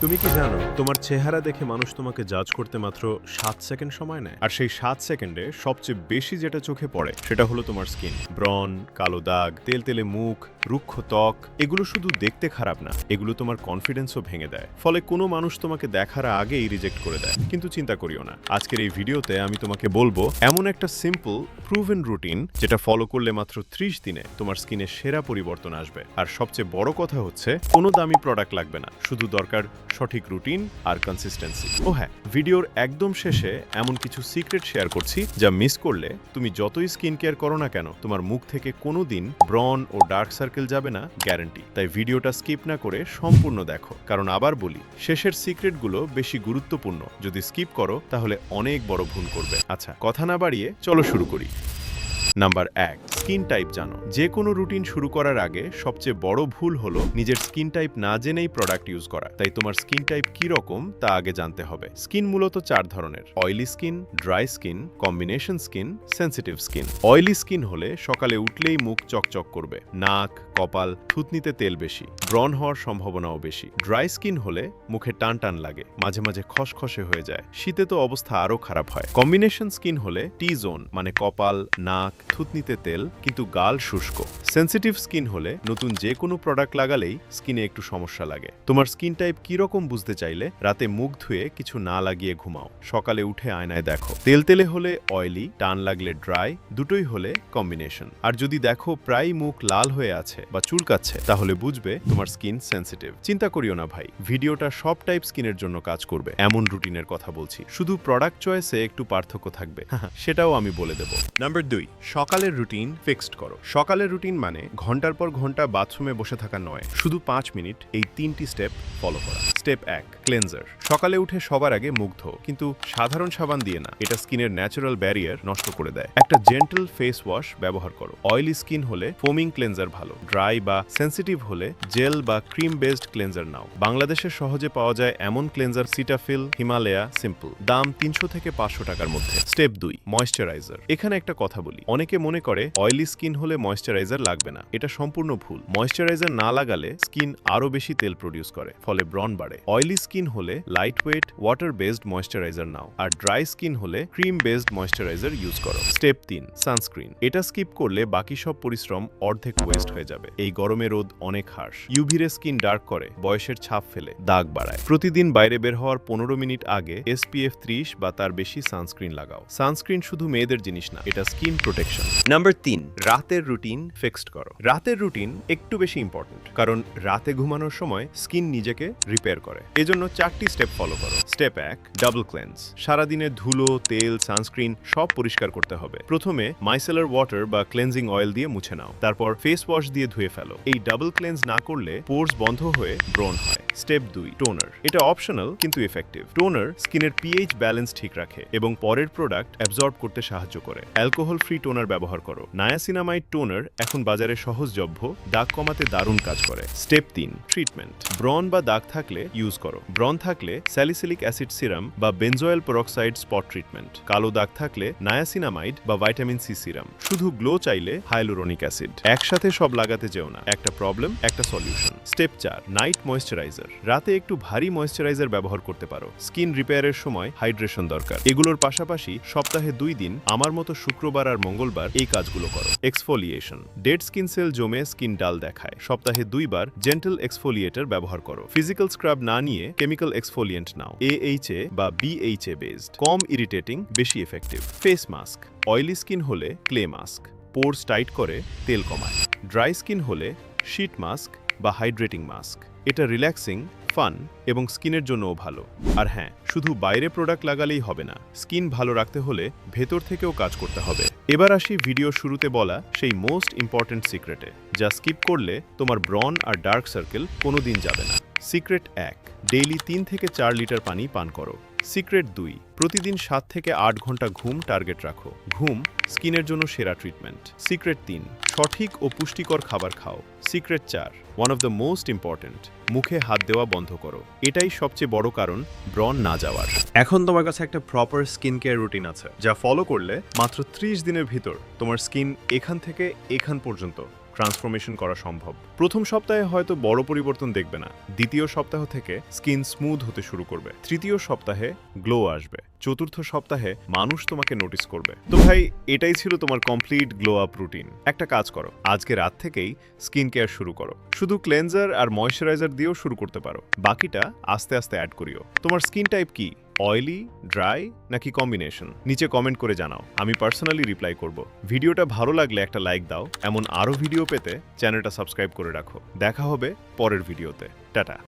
তুমি কি জানো তোমার চেহারা দেখে মানুষ তোমাকে জাজ করতে মাত্র 7 সেকেন্ড সময় নেয়? আর সেই 7 সেকেন্ডে সবচেয়ে বেশি যেটা চোখে পড়ে সেটা হলো তোমার স্কিন। ব্রণ, কালো দাগ, তেলতেলে মুখ, রুক্ষ ত্বক, এগুলো শুধু দেখতে খারাপ না, এগুলো তোমার কনফিডেন্সও ভেঙে দেয়। ফলে কোনো মানুষ তোমাকে দেখার আগেই রিজেক্ট করে দেয়। কিন্তু চিন্তা করিও না, আজকের এই ভিডিওতে আমি তোমাকে বলবো এমন একটা সিম্পল প্রুভেন রুটিন যেটা ফলো করলে মাত্র 30 দিনে তোমার স্কিনে সেরা পরিবর্তন আসবে। আর সবচেয়ে বড় কথা হচ্ছে কোনো দামি প্রোডাক্ট লাগবে না, শুধু দরকার সঠিক রুটিন আর কনসিস্টেন্সি। ও হ্যাঁ, ভিডিওর একদম শেষে এমন কিছু সিক্রেট শেয়ার করছি যা মিস করলে তুমি যতই স্কিন কেয়ার করো না কেন তোমার মুখ থেকে কোনোদিন ব্রণ ও ডার্ক সার্কেল যাবে না, গ্যারান্টি। তাই ভিডিওটা স্কিপ না করে সম্পূর্ণ দেখো, কারণ আবার বলি শেষের সিক্রেটগুলো বেশি গুরুত্বপূর্ণ। যদি স্কিপ করো তাহলে অনেক বড় ভুল করবে। আচ্ছা, কথা না বাড়িয়ে চলো শুরু করি। নাম্বার 1, স্কিন টাইপ জানো। যে কোনো রুটিন শুরু করার আগে সবচেয়ে বড় ভুল হলো নিজের স্কিন টাইপ না জেনেই প্রোডাক্ট ইউজ করা। তাই তোমার স্কিন টাইপ কি রকম তা আগে জানতে হবে। স্কিন মূলত 4 ধরনের: oily skin, dry skin, combination skin, sensitive skin. Oily skin হলে সকালে উঠলেই মুখ চকচক করবে, নাক, কপাল, থুতনিতে তেল বেশি, ব্রণ হওয়ার সম্ভাবনাও বেশি। ড্রাই স্কিন হলে মুখে টান টান লাগে, মাঝে মাঝে খসখসে হয়ে যায়, শীতে তো অবস্থা আরো খারাপ হয়। কম্বিনেশন স্কিন হলে টি জোন মানে কপাল, নাক, থুতনিতে তেল কিন্তু গাল শুষ্ক। সেনসিটিভ স্কিন হলে নতুন যে কোনো প্রোডাক্ট লাগালেই স্কিনে একটু সমস্যা লাগে। তোমার স্কিন টাইপ কি রকম বুঝতে চাইলে রাতে মুখ ধুয়ে কিছু না লাগিয়ে ঘুমাও, সকালে উঠে আয়নায় দেখো। তেলতেলে হলে অয়েলি, টান লাগলে ড্রাই, দুটোই হলে কম্বিনেশন। আর যদি দেখো প্রায় মুখ লাল হয়ে আছে বা চুলকাচ্ছে তাহলে বুঝবে তোমার স্কিন সেনসিটিভ। চিন্তা করিও না ভাই, ভিডিওটা সব টাইপ স্কিনের জন্য কাজ করবে এমন রুটিনের কথা বলছি, শুধু প্রোডাক্ট চয়েসে একটু পার্থক্য থাকবে, সেটাও আমি বলে দেব। নাম্বার 2, সকালের রুটিন ফিক্সড করো। সকালের রুটিন মানে ঘন্টার পর ঘন্টা বাথরুমে বসে থাকা নয়, শুধু 5 মিনিট এই 3টি স্টেপ ফলো করা। Step 1, cleanser. সকালে উঠে সবার আগে মুখ ধো, কিন্তু সাধারণ সাবান দিয়ে না, এটা স্কিনের ন্যাচারাল ব্যারিয়ার নষ্ট করে দেয়। একটা জেন্টল ফেস ওয়াশ ব্যবহার করো। অয়েলি স্কিন হলে ফোমিং ক্লেনজার ভালো, ড্রাই বা সেনসিটিভ হলে জেল বা ক্রিম বেসড ক্লেনজার নাও। বাংলাদেশে সহজে পাওয়া যায় এমন ক্লেনজার সিটাফিল, হিমালয়া, সিম্পল, দাম 300 থেকে 500 টাকার মধ্যে। Step 2, moisturiser. এখানে একটা কথা বলি, অনেকে মনে করে অয়েলি স্কিন হলে ময়েশ্চারাইজার লাগবে না, এটা সম্পূর্ণ ভুল। ময়েশ্চারাইজার না লাগালে স্কিন আরো বেশি তেল প্রডিউস করে, ফলে ব্রণ বাড়ে। অয়েলি স্কিন হলে lightweight water based moisturiser নাও, আর ড্রাই স্কিন হলে ক্রিম বেসড ময়েশ্চারাইজার ইউজ করো। Step 3, sunscreen. এটা স্কিপ করলে বাকি সব পরিশ্রম অর্ধেক ওয়েস্ট হয়ে যাবে। এই গরমে রোদ অনেক হার্শ, ইউভি রে স্কিন ডার্ক করে, বয়সের ছাপ ফেলে, দাগ বাড়ায়। প্রতিদিন বাইরে বের হওয়ার 15 মিনিট আগে SPF 30 বা তার বেশি সানস্ক্রিন লাগাও। সানস্ক্রিন শুধু মেয়েদের জিনিস না, এটা স্কিন প্রোটেকশন। নাম্বার 3, রাতের রুটিন ফিক্সড করো। রাতের রুটিন একটু বেশি ইম্পর্টেন্ট, কারণ রাতে ঘুমানোর সময় স্কিন নিজেকে রিপেয়ার করে। এজন্য 4টি স্টেপ ফলো করো। Step 1, double cleanse. সারাদিনের ধুলো, তেল, সানস্ক্রিন সব পরিষ্কার করতে হবে। প্রথমে মাইসেলার ওয়াটার বা ক্লেন্সিং অয়েল দিয়ে মুছে নাও, তারপর ফেস ওয়াশ দিয়ে ধুয়ে ফেলো। এই ডাবল ক্লেন্স না করলে পোরস বন্ধ হয়ে ব্রণ হয়। Step 2, toner. এটা অপশনাল কিন্তু এফেক্টিভ। টোনার স্কিনের পিএইচ ব্যালেন্স ঠিক রাখে এবং পরের প্রোডাক্ট অ্যাবজর্ব করতে সাহায্য করে। অ্যালকোহল ফ্রি টোনার ব্যবহার করো। নায়াসিনামাইড টোনার এখন বাজারে সহজলভ্য, দাগ কমাতে দারুণ কাজ করে। Step 3, treatment. ব্রণ বা দাগ থাকলে ইউজ করো। ব্রণ থাকলে স্যালিসিলিক অ্যাসিড সিরাম বা বেনজোয়েল পেরক্সাইড স্পট ট্রিটমেন্ট। কালো দাগ থাকলে নায়াসিনামাইড বা ভাইটামিন সি সিরাম। শুধু গ্লো চাইলে হাইলুরোনিক অ্যাসিড। একসাথে সব লাগাতে যেও না, একটা প্রবলেম একটা সলিউশন। Step 4, night moisturiser. রাতে একটু ভারী ময়েশ্চারাইজার ব্যবহার করতে পারো, স্কিন রিপেয়ারের সময় হাইড্রেশন দরকার। এগুলোর পাশাপাশি সপ্তাহে 2 দিন আমার মতো শুক্রবার আর মঙ্গলবার এই কাজগুলো করো। এক্সফোলিয়েশন। ডেড স্কিন সেল জমে স্কিন ডাল দেখায়, সপ্তাহে 2 বার জেন্টল এক্সফোলিয়েটর ব্যবহার করো। ফিজিক্যাল স্ক্রাব না নিয়ে কেমিক্যাল এক্সফোলিয়েন্ট নাও, AHA বা BHA বেসড, কম ইরিটেটিং, বেশি effective. Face mask. Oily skin হলে ক্লে মাস্ক, পোরস টাইট করে, তেল কমায়। ড্রাই স্কিন হলে শীট মাস্ক বা হাইড্রেটিং মাস্ক, এটা রিল্যাক্সিং, ফান এবং স্কিনের জন্যও ভালো। আর হ্যাঁ, শুধু বাইরে প্রোডাক্ট লাগালেই হবে না, স্কিন ভালো রাখতে হলে ভেতর থেকেও কাজ করতে হবে। এবার আসি ভিডিও শুরুতে বলা সেই মোস্ট ইম্পর্ট্যান্ট সিক্রেটে, যা স্কিপ করলে তোমার ব্রণ আর ডার্ক সার্কেল কোনোদিন যাবে না। সিক্রেট 1, ডেইলি 3 থেকে 4 লিটার পানি পান করো। সিক্রেট 2, প্রতিদিন 7 থেকে 8 ঘন্টা ঘুম টার্গেট রাখো। ঘুম স্কিনের জন্য সেরা ট্রিটমেন্ট। সিক্রেট 3, সঠিক ও পুষ্টিকর খাবার খাও। Secret 4, one of the most important, মুখে হাত দেওয়া বন্ধ করো। এটাই সবচেয়ে বড় কারণ ব্রণ না যাওয়ার। এখন তোমার কাছে একটা প্রপার স্কিন কেয়ার রুটিন আছে, যা ফলো করলে মাত্র 30 দিনের ভিতর তোমার স্কিন এখান থেকে এখান পর্যন্ত ট্রান্সফরমেশন করা সম্ভব। প্রথম সপ্তাহে হয়তো বড় পরিবর্তন দেখবে না, দ্বিতীয় সপ্তাহ থেকে স্কিন স্মুথ হতে শুরু করবে, তৃতীয় সপ্তাহে গ্লো আসবে, চতুর্থ সপ্তাহে মানুষ তোমাকে নোটিস করবে। তো ভাই, এটাই ছিল তোমার কমপ্লিট গ্লো আপ রুটিন। একটা কাজ করো, আজকে রাত থেকেই স্কিন কেয়ার শুরু করো। শুধু ক্লেনজার আর ময়শ্চারাইজার দিয়েও শুরু করতে পারো, বাকিটা আস্তে আস্তে অ্যাড করিও। তোমার স্কিন টাইপ কি, অয়েলি, ড্রাই নাকি কম্বিনেশন? নিচে কমেন্ট করে জানাও, আমি পার্সোনালি রিপ্লাই করব। ভিডিওটা ভালো লাগলে একটা লাইক দাও। এমন আরও ভিডিও পেতে চ্যানেলটা সাবস্ক্রাইব করে রাখো। দেখা হবে পরের ভিডিওতে। টাটা।